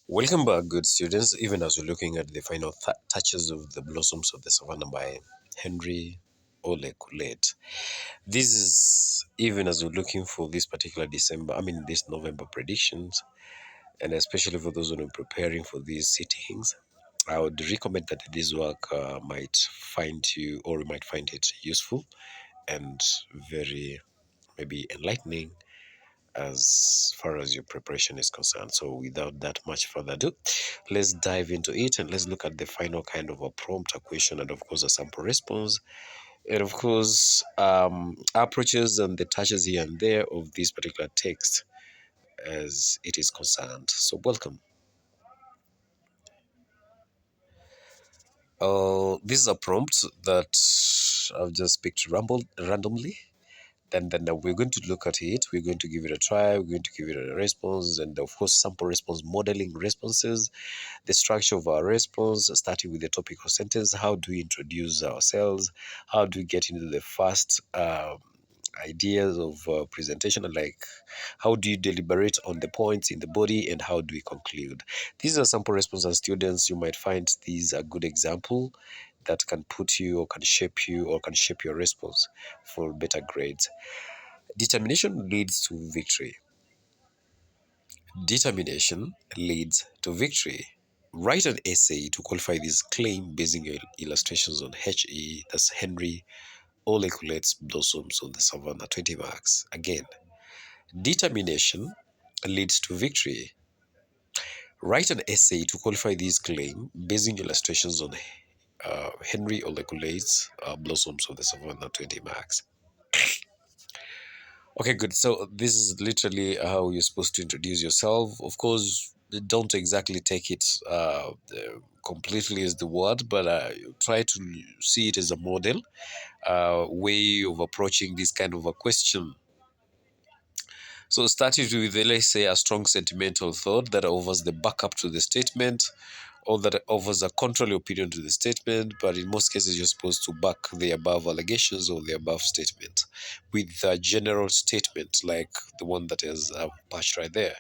Welcome back, good students. Even as we're looking at the final touches of The Blossoms of the Savannah by Henry Ole Kulet. This is even as we're looking for this particular this November predictions, and especially for those who are preparing for these sittings. I would recommend that this work might find you, or you might find it useful and very maybe enlightening as far as your preparation is concerned. So, without that much further ado, let's dive into it and let's look at the final kind of a prompt, a question, and of course, a sample response. And of course, approaches and the touches here and there of this particular text as it is concerned. So, welcome. This is a prompt that I've just picked randomly. Then we're going to look at it. We're going to give it a try. We're going to give it a response, and of course, sample response modeling responses, the structure of our response, starting with the topic or sentence. How do we introduce ourselves? How do we get into the first ideas of presentation? And like, how do you deliberate on the points in the body, and how do we conclude? These are sample responses. Students, you might find these a good example that can put you or can shape you or can shape your response for better grades. Determination leads to victory. Determination leads to victory. Write an essay to qualify this claim using your illustrations on HE, that's Henry Ole Kulet's Blossoms of the Savannah, 20 marks. Again, determination leads to victory. Write an essay to qualify this claim using illustrations on Henry Ole Kulet's Blossoms of the Savannah, 20 marks. Okay, good. So this is literally how you're supposed to introduce yourself. Of course, don't exactly take it completely as the word, but try to see it as a model way of approaching this kind of a question. So starting with, let's say, a strong sentimental thought that offers the backup to the statement, or that offers a contrary opinion to the statement, but in most cases you're supposed to back the above allegations or the above statement with a general statement like the one that is patched right there.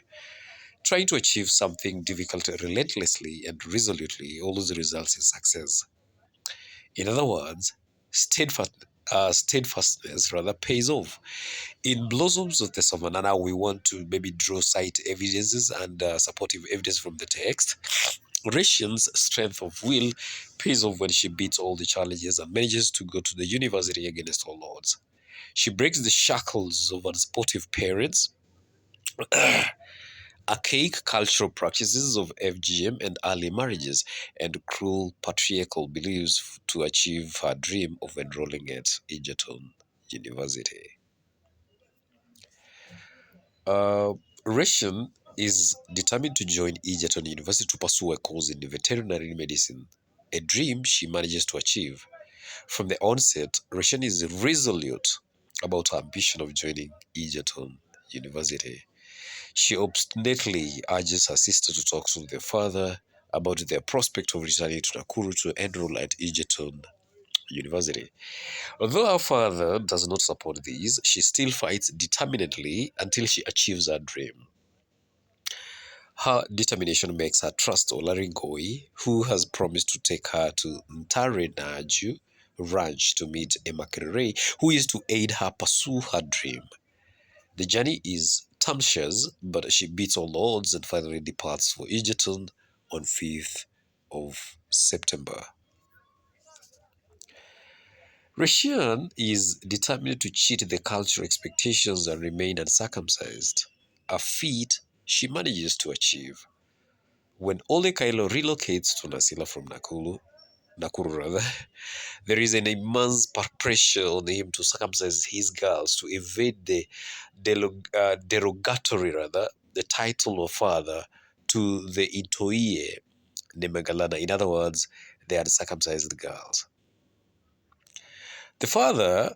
Trying to achieve something difficult relentlessly and resolutely always results in success. In other words, steadfastness rather pays off. In Blossoms of the Savannah, we want to maybe draw sight evidences and supportive evidence from the text. Ratian's strength of will pays off when she beats all the challenges and manages to go to the university against all odds. She breaks the shackles of unsportive parents, archaic cultural practices of FGM and early marriages, and cruel patriarchal beliefs to achieve her dream of enrolling at Egerton University. Uh, Ratian is determined to join Egerton University to pursue a course in veterinary medicine, a dream she manages to achieve. From the onset, Ratian is resolute about her ambition of joining Egerton University. She obstinately urges her sister to talk to their father about their prospect of returning to Nakuru to enroll at Egerton University. Although her father does not support this, she still fights determinedly until she achieves her dream. Her determination makes her trust Olaringoi, who has promised to take her to Ntare Naju Ranch to meet Emma Kerere, who is to aid her pursue her dream. The journey is tumultuous, but she beats all odds and finally departs for Egerton on 5th of September. Roshan is determined to cheat the cultural expectations and remain uncircumcised, a feat she manages to achieve. When Ole Kailo relocates to Nasila from Nakuru rather, there is an immense pressure on him to circumcise his girls to evade the derogatory rather, the title of father to the Itoie Nemegalana. In other words, they are circumcised girls. The father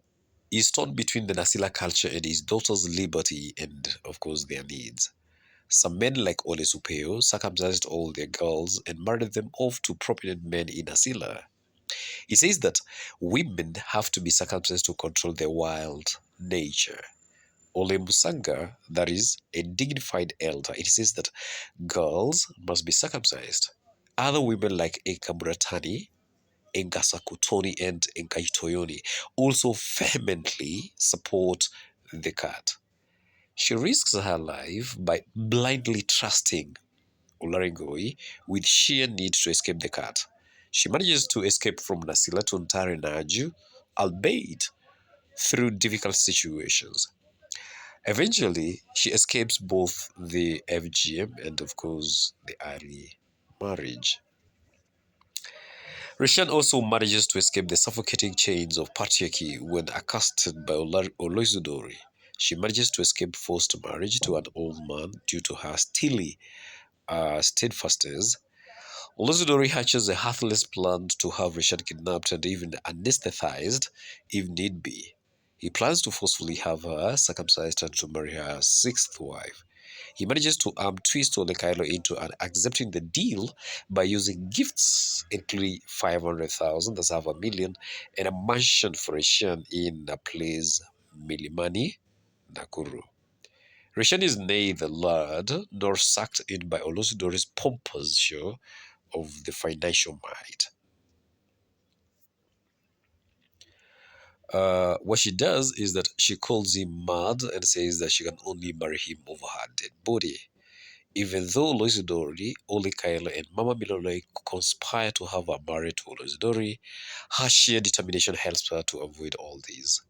is torn between the Nasila culture and his daughter's liberty and, of course, their needs. Some men like Ole Supeo circumcised all their girls and married them off to prominent men in Asila. He says that women have to be circumcised to control their wild nature. Ole Musanga, that is, a dignified elder, it says that girls must be circumcised. Other women like Eka Muratani, Engasa Kutoni, and Enkaitoyoni also vehemently support the cut. She risks her life by blindly trusting Olaringoi with sheer need to escape the cut. She manages to escape from Nasila to Ntare Naju, albeit through difficult situations. Eventually, she escapes both the FGM and, of course, the early marriage. Rishan also manages to escape the suffocating chains of patriarchy when accosted by Oloizudori. She manages to escape forced marriage to an old man due to her steadfastness. Olazudori hatches a heartless plan to have Rishan kidnapped and even anesthetized if need be. He plans to forcefully have her circumcised and to marry her sixth wife. He manages to twist Olekailo into accepting the deal by using gifts, including 500,000, that's half a million, and a mansion for Rishan in a place Milimani, Nakuru. Rishan is neither lured nor sucked in by Olosudori's pompous show of the financial might. What she does is that she calls him mad and says that she can only marry him over her dead body. Even though Loisidori, Oli Kaila, and Mama Milonai conspire to have her married to Loisidori, her sheer determination helps her to avoid all these.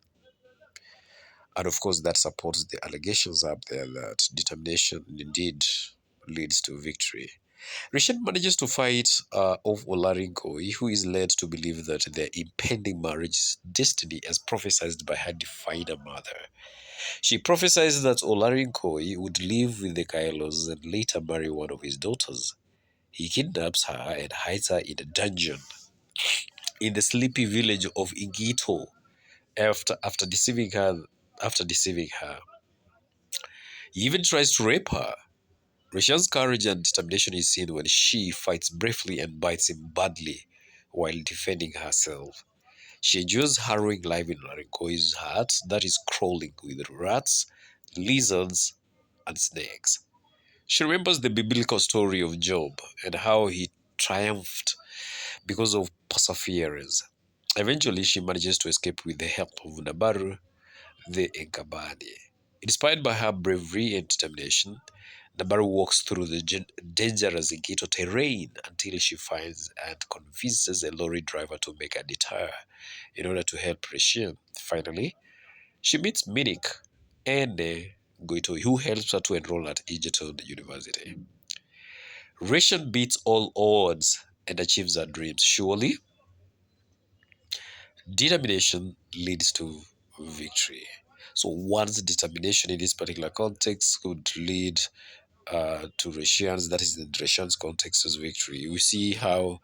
And of course, that supports the allegations up there that determination indeed leads to victory. Rishan manages to fight off Olarinkoi, who is led to believe that their impending marriage is destiny as prophesied by her diviner mother. She prophesies that Olarinkoi would live with the Kailos and later marry one of his daughters. He kidnaps her and hides her in a dungeon in the sleepy village of Igito after deceiving her. He even tries to rape her. Rishan's courage and determination is seen when she fights bravely and bites him badly while defending herself. She endures harrowing life in Larinkoi's heart that is crawling with rats, lizards, and snakes. She remembers the biblical story of Job and how he triumphed because of perseverance. Eventually, she manages to escape with the help of Nabaru, the Enkabani. Inspired by her bravery and determination, Nabaru walks through the dangerous Igito terrain until she finds and convinces a lorry driver to make a detour in order to help Rishian. Finally, she meets Minik and Goito, who helps her to enroll at Egerton University. Rishian beats all odds and achieves her dreams. Surely, determination leads to victory. So, one's determination in this particular context could lead to Russians, that is in Russians' context as victory. We see how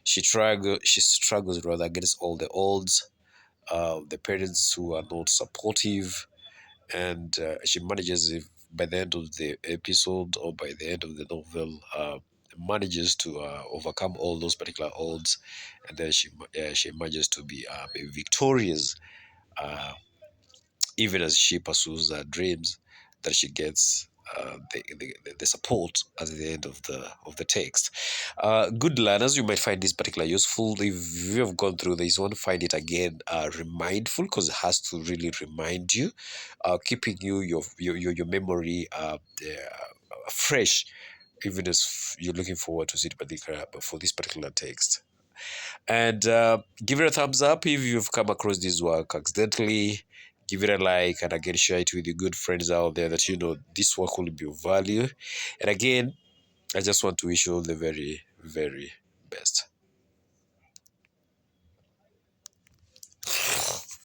she struggles rather against all the odds, the parents who are not supportive, and she manages, if by the end of the episode or by the end of the novel, manages to overcome all those particular odds, and then she manages to be victorious, uh, even as she pursues her dreams, that she gets the support at the end of the text. Good learners, you might find this particular useful. If you have gone through this one, find it again remindful, because it has to really remind you, keeping your memory fresh, even as you're looking forward to see for this particular text. And give it a thumbs up if you've come across this work accidentally. Give it a like, and again, share it with your good friends out there that you know this work will be of value. And again, I just want to wish you all the very, very best.